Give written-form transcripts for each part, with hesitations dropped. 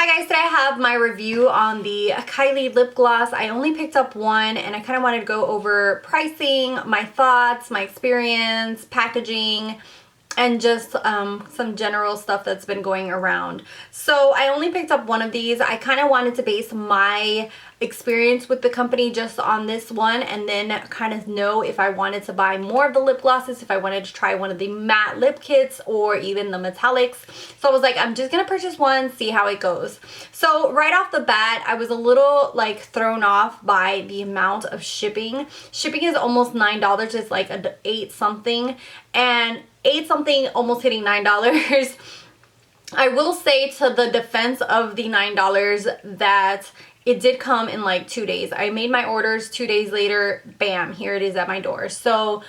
Hi guys, today I have my review on the Kylie lip gloss. I only picked up one and I kind of wanted to go over pricing, my thoughts, my experience, packaging, and just some general stuff that's been going around. So I only picked up one of these. I kind of wanted to base my experience with the company just on this one and then kind of know if I wanted to buy more of the lip glosses, if I wanted to try one of the matte lip kits or even the metallics. So I was like, I'm just gonna purchase one, see how it goes. So right off the bat, I was a little like thrown off by the amount of shipping. Shipping is almost $9. It's like a 8 something, and 8 something almost hitting $9. I will say, to the defense of the $9, that it did come in like 2 days. I made my orders 2 days later, bam, here it is at my door. So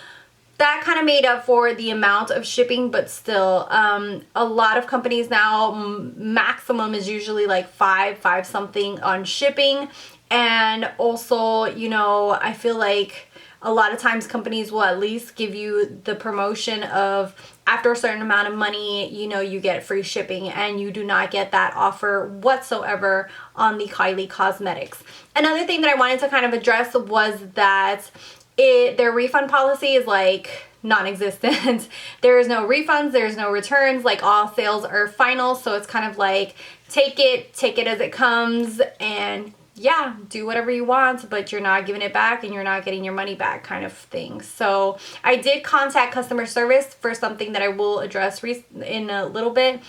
that kind of made up for the amount of shipping, but still, a lot of companies now, maximum is usually like five something on shipping. And also, you know, I feel like a lot of times companies will at least give you the promotion of after a certain amount of money, you know, you get free shipping, and you do not get that offer whatsoever on the Kylie Cosmetics. Another thing that I wanted to kind of address was that their refund policy is like non-existent. There is no refunds, there's no returns, like all sales are final. So it's kind of like take it as it comes, and yeah, do whatever you want, but you're not giving it back and you're not getting your money back kind of thing. So I did contact customer service for something that I will address in a little bit,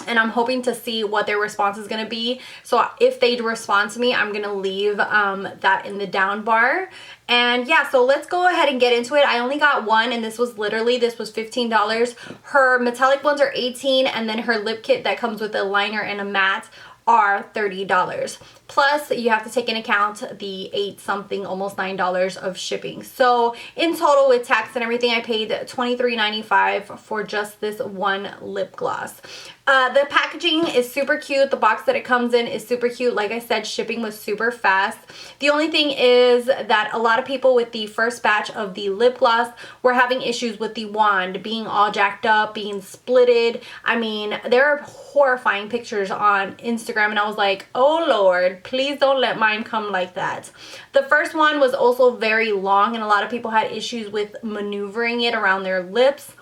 and I'm hoping to see what their response is going to be. So if they respond to me, I'm going to leave that in the down bar. And yeah, so let's go ahead and get into it. I only got one, and this was $15. Her metallic ones are $18, and then her lip kit that comes with a liner and a matte are $30. Plus you have to take into account the 8 something, almost $9 of shipping. So in total with tax and everything, I paid $23.95 for just this one lip gloss. The packaging is super cute. The box that it comes in is super cute. Like I said, shipping was super fast. The only thing is that a lot of people with the first batch of the lip gloss were having issues with the wand being all jacked up, being splitted. I mean, there are horrifying pictures on Instagram, and I was like, oh Lord, please don't let mine come like that. The first one was also very long, and a lot of people had issues with maneuvering it around their lips.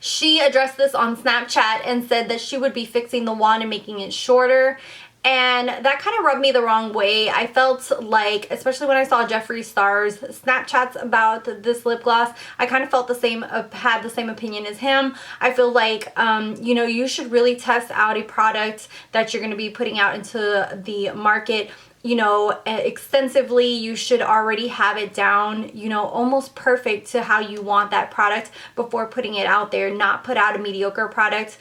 She addressed this on Snapchat and said that she would be fixing the wand and making it shorter. And that kind of rubbed me the wrong way. I felt like, especially when I saw Jeffree Star's Snapchats about this lip gloss, I kind of felt had the same opinion as him. I feel like, you know, you should really test out a product that you're going to be putting out into the market, you know, extensively. You should already have it down, you know, almost perfect to how you want that product before putting it out there. Not put out a mediocre product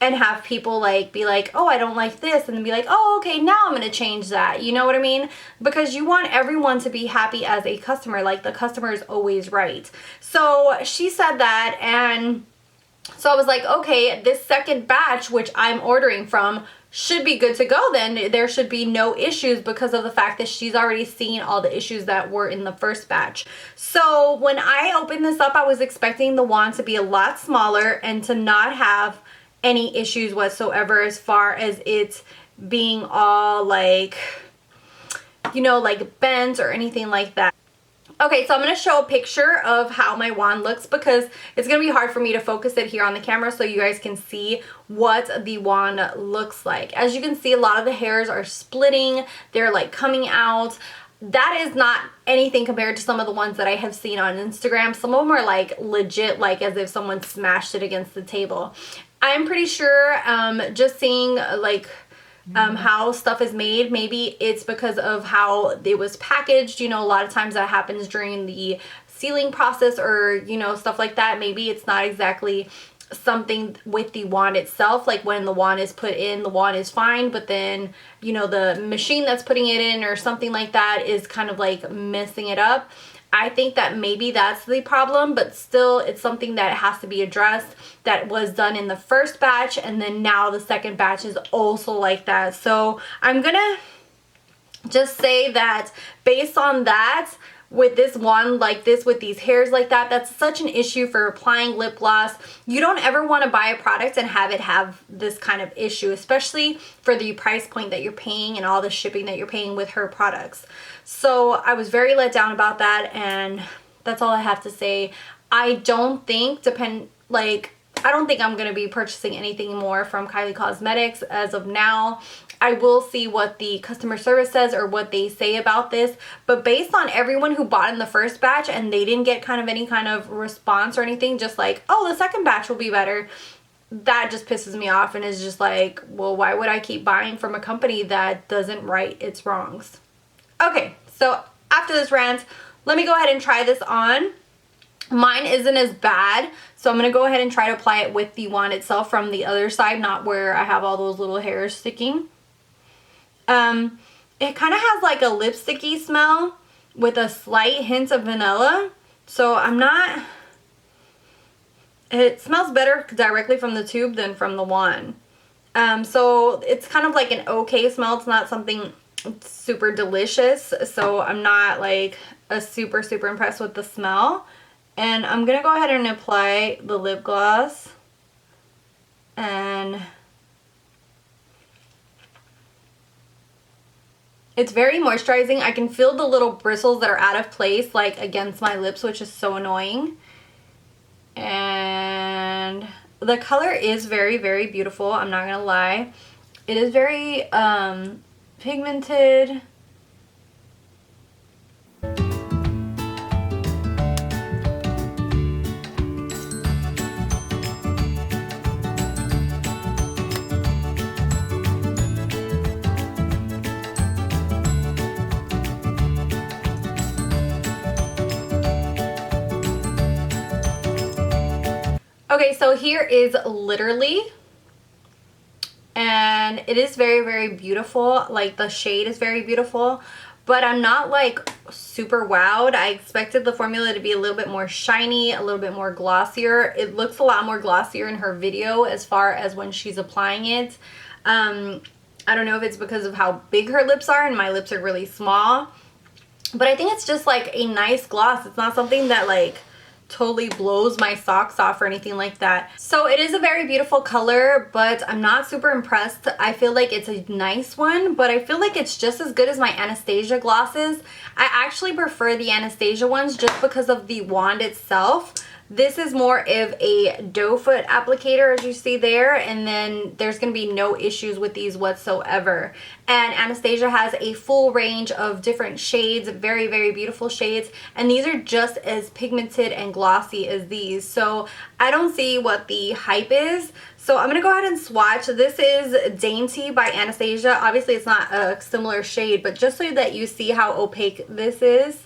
and have people like be like, oh, I don't like this, and then be like, oh, okay, now I'm gonna change that. You know what I mean? Because you want everyone to be happy as a customer. Like, the customer is always right. So she said that, and so I was like, okay, this second batch, which I'm ordering from, should be good to go then. There should be no issues because of the fact that she's already seen all the issues that were in the first batch. So when I opened this up, I was expecting the wand to be a lot smaller and to not have any issues whatsoever as far as it being all like, you know, like bent or anything like that. Okay, so I'm going to show a picture of how my wand looks, because it's going to be hard for me to focus it here on the camera so you guys can see what the wand looks like. As you can see, a lot of the hairs are splitting. They're like coming out. That is not anything compared to some of the ones that I have seen on Instagram. Some of them are like legit, like as if someone smashed it against the table. I'm pretty sure just seeing like how stuff is made, maybe it's because of how it was packaged. You know, a lot of times that happens during the sealing process, or, you know, stuff like that. Maybe it's not exactly something with the wand itself. Like when the wand is put in, the wand is fine, but then, you know, the machine that's putting it in or something like that is kind of like messing it up. I think that maybe that's the problem, but still it's something that has to be addressed, that was done in the first batch, and then now the second batch is also like that. So I'm gonna just say that based on that, with this wand like this, with these hairs like that. That's such an issue for applying lip gloss. You don't ever want to buy a product and have it have this kind of issue, especially for the price point that you're paying and all the shipping that you're paying with her products. So I was very let down about that, and that's all I have to say. I don't think I don't think I'm going to be purchasing anything more from Kylie Cosmetics as of now. I will see what the customer service says or what they say about this. But based on everyone who bought in the first batch and they didn't get kind of any kind of response or anything, just like, oh, the second batch will be better, that just pisses me off and is just like, well, why would I keep buying from a company that doesn't right its wrongs? Okay, so after this rant, let me go ahead and try this on. Mine isn't as bad, so I'm going to go ahead and try to apply it with the wand itself from the other side, not where I have all those little hairs sticking. It kind of has like a lipsticky smell with a slight hint of vanilla, so it smells better directly from the tube than from the wand. So it's kind of like an okay smell. It's not something super delicious, so I'm not like a super impressed with the smell. And I'm going to go ahead and apply the lip gloss. And it's very moisturizing. I can feel the little bristles that are out of place like against my lips, which is so annoying. And the color is very beautiful. I'm not going to lie. It is very pigmented. Okay, so here is literally, and it is very beautiful. Like the shade is very beautiful, but I'm not like super wowed. I expected the formula to be a little bit more shiny, a little bit more glossier. It looks a lot more glossier in her video as far as when she's applying it. I don't know if it's because of how big her lips are and my lips are really small, but I think it's just like a nice gloss. It's not something that like totally blows my socks off or anything like that. So it is a very beautiful color, but I'm not super impressed. I feel like it's a nice one, but I feel like it's just as good as my Anastasia glosses. I actually prefer the Anastasia ones just because of the wand itself. This is more of a doe foot applicator, as you see there, and then there's going to be no issues with these whatsoever. And Anastasia has a full range of different shades, very beautiful shades, and these are just as pigmented and glossy as these. So I don't see what the hype is. So I'm going to go ahead and swatch. This is Dainty by Anastasia. Obviously it's not a similar shade, but just so that you see how opaque this is.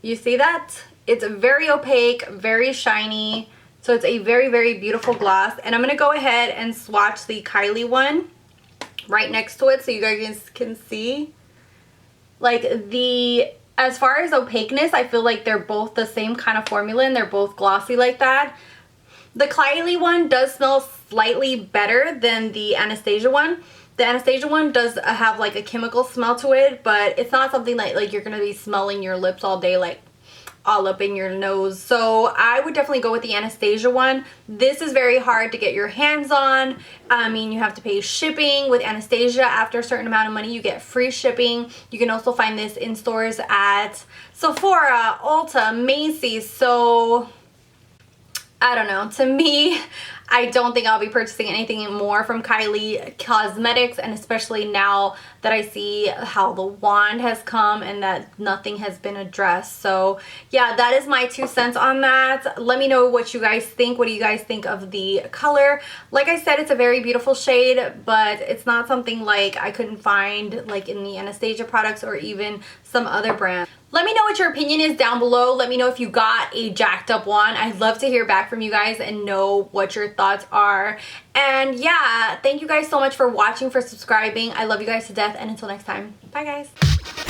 You see that? It's very opaque, very shiny, so it's a very beautiful gloss. And I'm going to go ahead and swatch the Kylie one right next to it so you guys can see. Like as far as opaqueness, I feel like they're both the same kind of formula and they're both glossy like that. The Kylie one does smell slightly better than the Anastasia one. The Anastasia one does have like a chemical smell to it, but it's not something like you're going to be smelling your lips all day like all up in your nose. So I would definitely go with the Anastasia one. This is very hard to get your hands on. I mean, you have to pay shipping. With Anastasia, after a certain amount of money, you get free shipping. You can also find this in stores at Sephora, Ulta, Macy's. So I don't know. To me, I don't think I'll be purchasing anything more from Kylie Cosmetics, and especially now that I see how the wand has come and that nothing has been addressed. So yeah, that is my 2 cents on that. Let me know what you guys think. What do you guys think of the color? Like I said, it's a very beautiful shade, but it's not something like I couldn't find like in the Anastasia products or even some other brand. Let me know what your opinion is down below. Let me know if you got a jacked up wand. I'd love to hear back from you guys and know what your thoughts are. And yeah, thank you guys so much for watching, for subscribing. I love you guys to death, and until next time, bye guys.